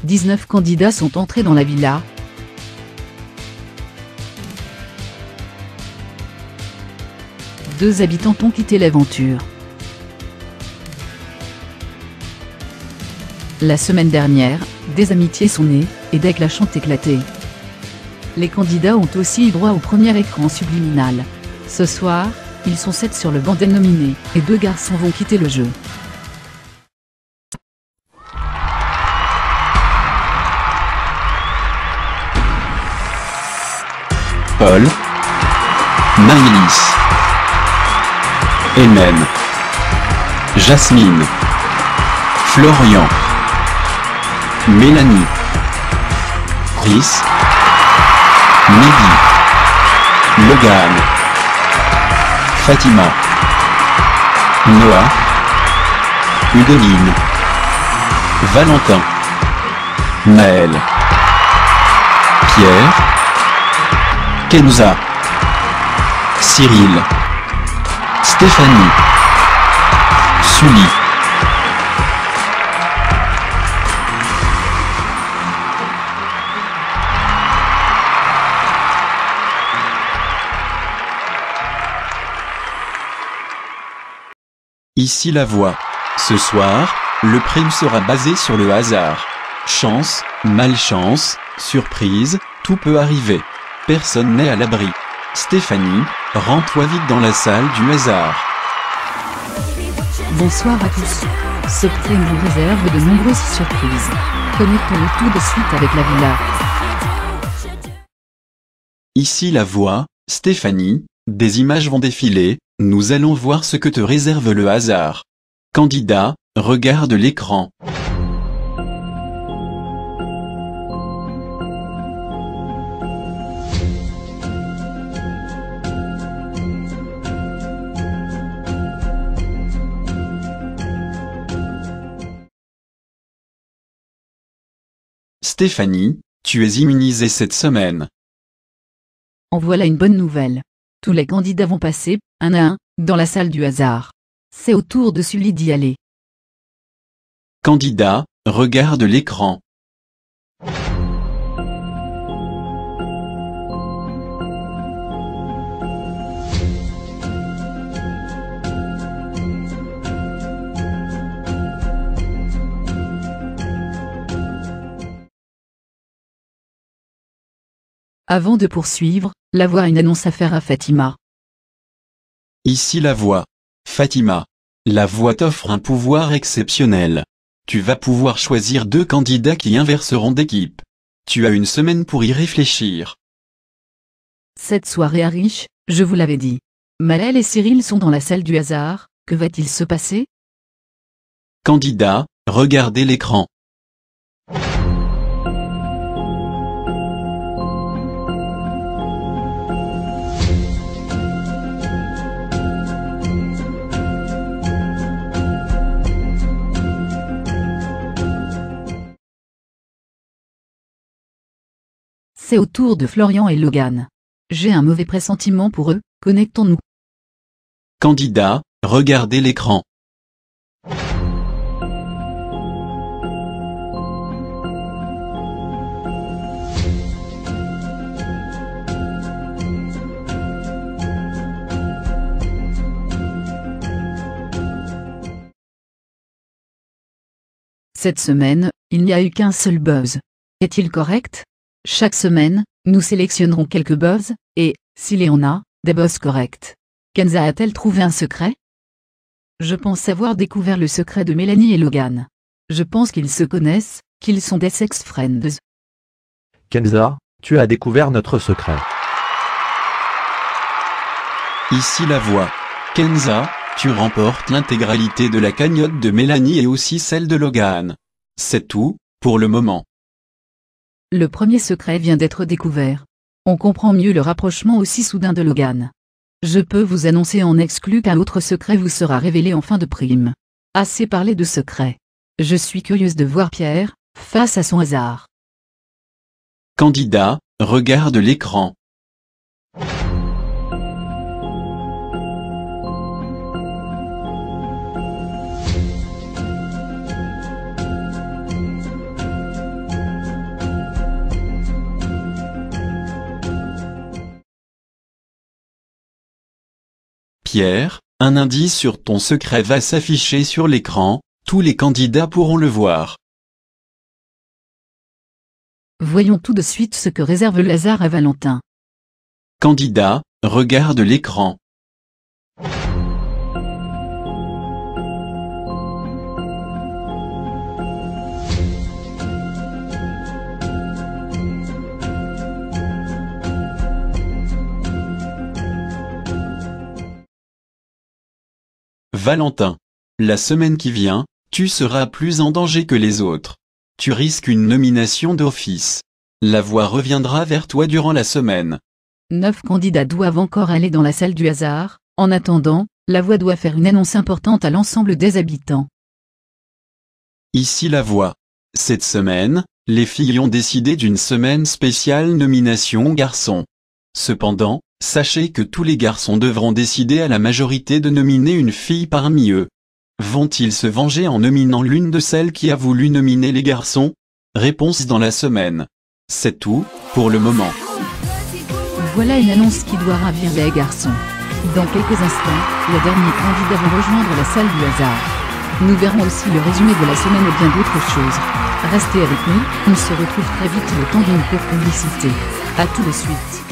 19 candidats sont entrés dans la villa. Deux habitants ont quitté l'aventure. La semaine dernière, des amitiés sont nées, et des clashs ont éclaté. Les candidats ont aussi eu droit au premier écran subliminal. Ce soir, ils sont 7 sur le banc des nominés, et 2 garçons vont quitter le jeu. Paul, Maëlys, Hélène, Jasmine, Florian, Mélanie, Chris, Mehdi, Logan, Fatima, Noah, Udeline, Valentin, Maël, Pierre, Kenza, Cyril, Stéphanie, Sully. Ici la voix. Ce soir, le prime sera basé sur le hasard. Chance, malchance, surprise, tout peut arriver. Personne n'est à l'abri. Stéphanie, rends-toi vite dans la salle du hasard. Bonsoir à tous. Ce prime vous réserve de nombreuses surprises. Connectons-nous tout de suite avec la villa. Ici la voix, Stéphanie, des images vont défiler, nous allons voir ce que te réserve le hasard. Candidat, regarde l'écran. Stéphanie, tu es immunisée cette semaine. En voilà une bonne nouvelle. Tous les candidats vont passer, un à un, dans la salle du hasard. C'est au tour de Sully d'y aller. Candidat, regarde l'écran. Avant de poursuivre, la voix a une annonce à faire à Fatima. Ici la voix. Fatima. La voix t'offre un pouvoir exceptionnel. Tu vas pouvoir choisir 2 candidats qui inverseront d'équipe. Tu as une semaine pour y réfléchir. Cette soirée est riche, je vous l'avais dit. Maël et Cyril sont dans la salle du hasard, que va-t-il se passer? Candidat, regardez l'écran. C'est au tour de Florian et Logan. J'ai un mauvais pressentiment pour eux, connectons-nous. Candidat, regardez l'écran. Cette semaine, il n'y a eu qu'un seul buzz. Est-il correct? Chaque semaine, nous sélectionnerons quelques buzz, et, s'il y en a, des buzz corrects. Kenza a-t-elle trouvé un secret? Je pense avoir découvert le secret de Mélanie et Logan. Je pense qu'ils se connaissent, qu'ils sont des sex-friends. Kenza, tu as découvert notre secret. Ici la voix. Kenza, tu remportes l'intégralité de la cagnotte de Mélanie et aussi celle de Logan. C'est tout, pour le moment. Le premier secret vient d'être découvert. On comprend mieux le rapprochement aussi soudain de Logan. Je peux vous annoncer en exclu qu'un autre secret vous sera révélé en fin de prime. Assez parlé de secret. Je suis curieuse de voir Pierre, face à son hasard. Candidat, regarde l'écran. Pierre, un indice sur ton secret va s'afficher sur l'écran, tous les candidats pourront le voir. Voyons tout de suite ce que réserve le hasard à Valentin. Candidat, regarde l'écran. Valentin. La semaine qui vient, tu seras plus en danger que les autres. Tu risques une nomination d'office. La voix reviendra vers toi durant la semaine. 9 candidats doivent encore aller dans la salle du hasard. En attendant, la voix doit faire une annonce importante à l'ensemble des habitants. Ici la voix. Cette semaine, les filles ont décidé d'une semaine spéciale nomination garçons. Cependant, sachez que tous les garçons devront décider à la majorité de nominer une fille parmi eux. Vont-ils se venger en nominant l'une de celles qui a voulu nominer les garçons? Réponse dans la semaine. C'est tout, pour le moment. Voilà une annonce qui doit ravir les garçons. Dans quelques instants, les derniers candidats vont rejoindre la salle du hasard. Nous verrons aussi le résumé de la semaine et bien d'autres choses. Restez avec nous, on se retrouve très vite le temps d'une courte publicité. A tout de suite.